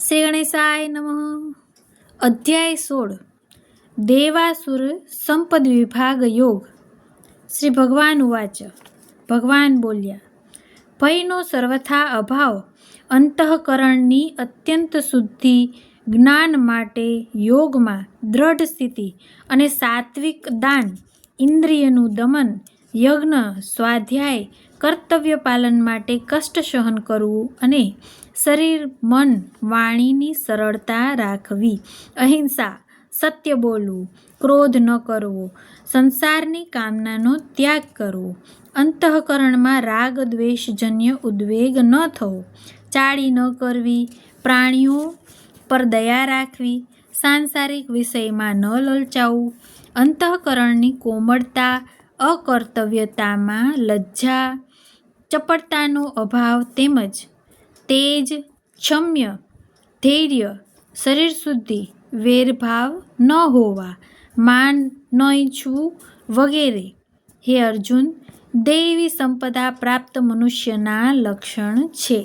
શ્રી ગણેશાય નમઃ. અધ્યાય 16 દેવાસુર સંપદ વિભાગ યોગ. શ્રી ભગવાન ઉવાચ. ભગવાન બોલ્યા, ભયનો સર્વથા અભાવ, અંતઃકરણની અત્યંત શુદ્ધિ, જ્ઞાન માટે યોગમાં દ્રઢ સ્થિતિ અને સાત્વિક દાન, ઇન્દ્રિયનું દમન, યજ્ઞ, સ્વાધ્યાય, કર્તવ્ય પાલન માટે કષ્ટ સહન કરવું અને શરીર, મન, વાણીની સરળતા રાખવી, અહિંસા, સત્ય બોલવું, ક્રોધ ન કરવો, સંસારની કામનાનો ત્યાગ કરવો, અંતઃકરણમાં રાગ દ્વેષજન્ય ઉદ્વેગ ન થવો, ચાળી ન કરવી, પ્રાણીઓ પર દયા રાખવી, સાંસારિક વિષયમાં ન લલચાવવું, અંતઃકરણની કોમળતા, અકર્તવ્યતામાં લજ્જા, ચપળતાનો અભાવ તેમજ તેજ, ક્ષમ્ય, ધૈર્ય, શરીર શુદ્ધિ, વેરભાવ ન હોવા, માન ન ઈચ્છવું વગેરે. હે અર્જુન, દૈવી સંપદા પ્રાપ્ત મનુષ્યના લક્ષણ છે.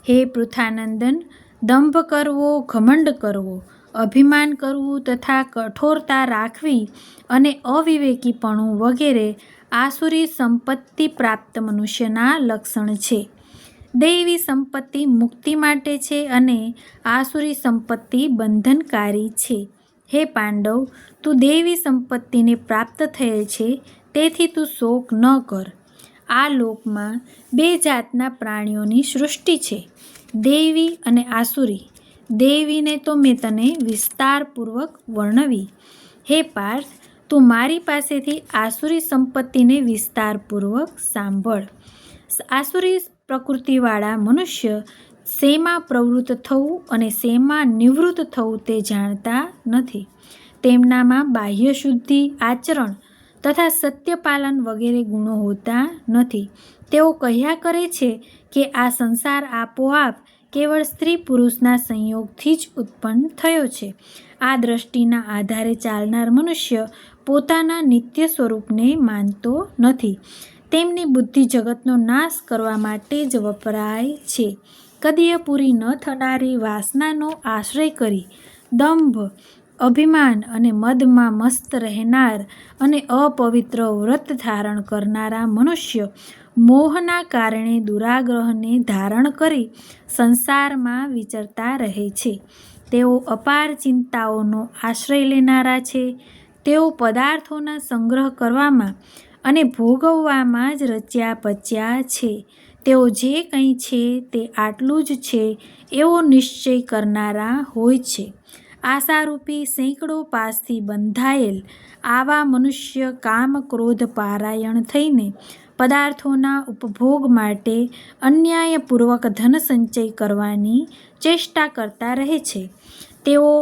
હે પૃથાનંદન, દંભ કરવો, ઘમંડ કરવો, અભિમાન કરવું તથા કઠોરતા રાખવી અને અવિવેકીપણું વગેરે આસુરી સંપત્તિ પ્રાપ્ત મનુષ્યના લક્ષણ છે. દૈવી સંપત્તિ મુક્તિ માટે છે અને આસુરી સંપત્તિ બંધનકારી છે. હે પાંડવ, તું દૈવી સંપત્તિને પ્રાપ્ત થયેલ છે, તેથી તું શોક ન કર. આ લોકમાં બે જાતના પ્રાણીઓની સૃષ્ટિ છે, દૈવી અને આસુરી. દૈવીને તો મેં તને વિસ્તારપૂર્વક વર્ણવી. હે પાર્થ, તું મારી પાસેથી આસુરી સંપત્તિને વિસ્તારપૂર્વક સાંભળ. આસુરી પ્રકૃતિવાળા મનુષ્ય શેમાં પ્રવૃત્ત થવું અને શેમાં નિવૃત્ત થવું તે જાણતા નથી. તેમનામાં બાહ્ય શુદ્ધિ, આચરણ તથા સત્યપાલન વગેરે ગુણો હોતા નથી. તેઓ કહ્યા કરે છે કે આ સંસાર આપોઆપ કેવળ સ્ત્રી પુરુષના સંયોગથી જ ઉત્પન્ન થયો છે. આ દ્રષ્ટિના આધારે ચાલનાર મનુષ્ય પોતાના નિત્ય સ્વરૂપને માનતો નથી. તેમની બુદ્ધિ જગતનો નાશ કરવા માટે જ વપરાય છે. કદીય પૂરી ન થનારી વાસનાનો આશ્રય કરી દંભ, અભિમાન અને મદમાં મસ્ત રહેનાર અને અપવિત્ર વ્રત ધારણ કરનારા મનુષ્ય મોહના કારણે દુરાગ્રહને ધારણ કરી સંસારમાં વિચરતા રહે છે. તેઓ અપાર ચિંતાઓનો આશ્રય લેનારા છે. તેઓ પદાર્થોના સંગ્રહ કરવામાં અને ભોગવવામાં જ રચ્યા પચ્યા છે. તેઓ જે કંઈ છે તે આટલું જ છે એવો નિશ્ચય કરનારા હોય છે. આશારૂપી સેંકડો પાસથી બંધાયેલ આવા મનુષ્ય કામ ક્રોધ પારાયણ થઈને પદાર્થોના ઉપભોગ માટે અન્યાયપૂર્વક ધન સંચય કરવાની ચેષ્ટા કરતા રહે છે. તેઓ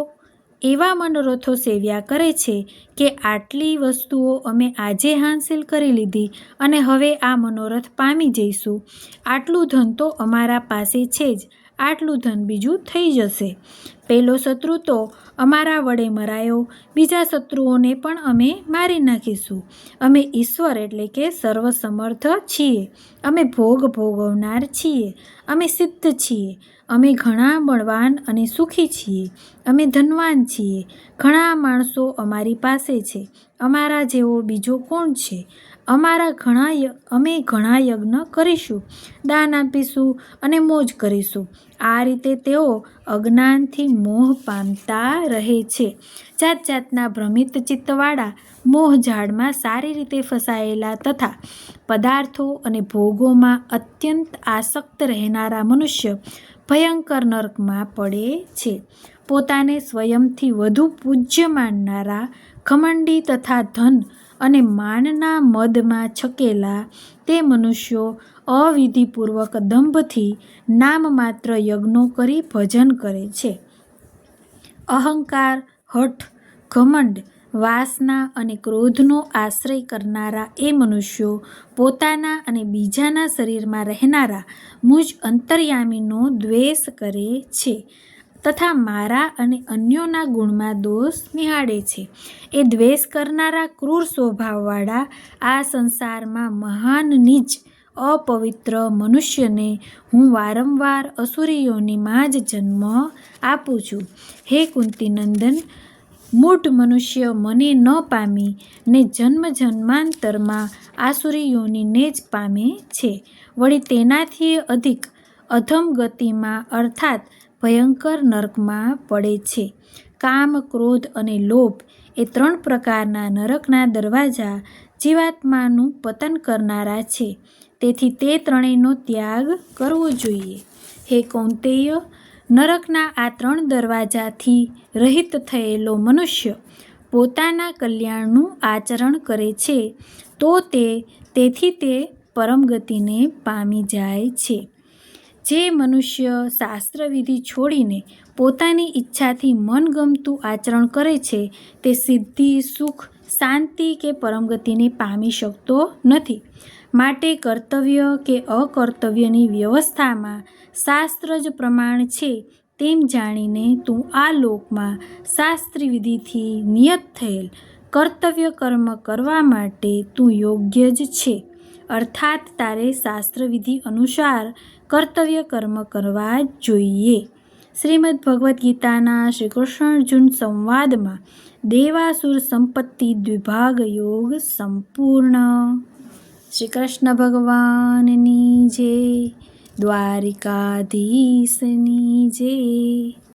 એવા મનોરથો સેવ્યા કરે છે કે આટલી વસ્તુઓ અમે આજે હાંસિલ કરી લીધી અને હવે આ મનોરથ પામી જઈશું. આટલું ધન તો અમારા પાસે છે જ, આટલું ધન બીજું થઈ જશે. પહેલો શત્રુ તો અમારા વડે મરાયો, બીજા શત્રુઓને પણ અમે મારી નાખીશું. અમે ઈશ્વર એટલે કે સર્વસમર્થ છીએ. અમે ભોગ ભોગવનાર છીએ. અમે સિદ્ધ છીએ. અમે ઘણા બળવાન અને સુખી છીએ. અમે ધનવાન છીએ. ઘણા માણસો અમારી પાસે છે. અમારા જેવો બીજો કોણ છે? અમે ઘણા યજ્ઞ કરીશું, દાન આપીશું અને મોજ કરીશું. આ રીતે તેઓ અજ્ઞાનથી મોહ પામતા રહે છે. જાત જાતના ભ્રમિત ચિત્તવાળા મોહજાળમાં સારી રીતે ફસાયેલા તથા પદાર્થો અને ભોગોમાં અત્યંત આસક્ત રહેનારા મનુષ્ય ભયંકર નરકમાં પડે છે. પોતાને સ્વયંથી વધુ પૂજ્ય માનનારા, ઘમંડી તથા ધન અને માનના મદમાં છકેલા તે મનુષ્યો અવિધિપૂર્વક દંભથી નામ માત્ર યજ્ઞો કરી ભજન કરે છે. અહંકાર, હઠ, ઘમંડ, વાસના અને ક્રોધનો આશ્રય કરનારા એ મનુષ્યો પોતાના અને બીજાના શરીરમાં રહેનારા મુજ અંતર્યામીનો દ્વેષ કરે છે તથા મારા અને અન્યોના ગુણમાં દોષ નિહાળે છે. એ દ્વેષ કરનારા ક્રૂર સ્વભાવવાળા આ સંસારમાં મહાન નીચ, અપવિત્ર મનુષ્યને હું વારંવાર અસુરી યોનિમાં જ જન્મ આપું છું. હે કુંતીનંદન, મૂઢ મનુષ્ય મને ન પામી ને જન્મ જન્માંતરમાં આસુરી યોનિને જ પામે છે. વળી તેનાથી અધિક અધમ ગતિમાં અર્થાત ભયંકર નરકમાં પડે છે. કામ, ક્રોધ અને લોભ એ 3 પ્રકારના નરકના દરવાજા જીવાત્માનું પતન કરનારા છે. તેથી તે ત્રણેયનો ત્યાગ કરવો જોઈએ. હે કૌંતેય, નરકના આ 3 દરવાજાથી રહિત થયેલો મનુષ્ય પોતાના કલ્યાણનું આચરણ કરે છે તો તેથી તે પરમગતિને પામી જાય છે. જે મનુષ્ય શાસ્ત્રવિધિ છોડીને પોતાની ઈચ્છાથી મનગમતું આચરણ કરે છે તે સિદ્ધિ, સુખ, શાંતિ કે પરમગતિને પામી શકતો નથી. માટે કર્તવ્ય કે અકર્તવ્યની વ્યવસ્થામાં શાસ્ત્ર જ પ્રમાણ છે તેમ જાણીને તું આ લોકમાં શાસ્ત્રી વિધિથી નિયત થયેલ કર્તવ્ય કર્મ કરવા માટે તું યોગ્ય જ છે. અર્થાત તારે શાસ્ત્રવિધિ અનુસાર કર્તવ્ય કર્મ કરવા જોઈએ. શ્રીમદ્ ભગવદ્ ગીતાના શ્રી કૃષ્ણ અર્જુન સંવાદમાં દેવાસુર સંપત્તિ દ્વિભાગ યોગ સંપૂર્ણ. શ્રી કૃષ્ણ ભગવાનની જય, દ્વારિકાધીશની જય.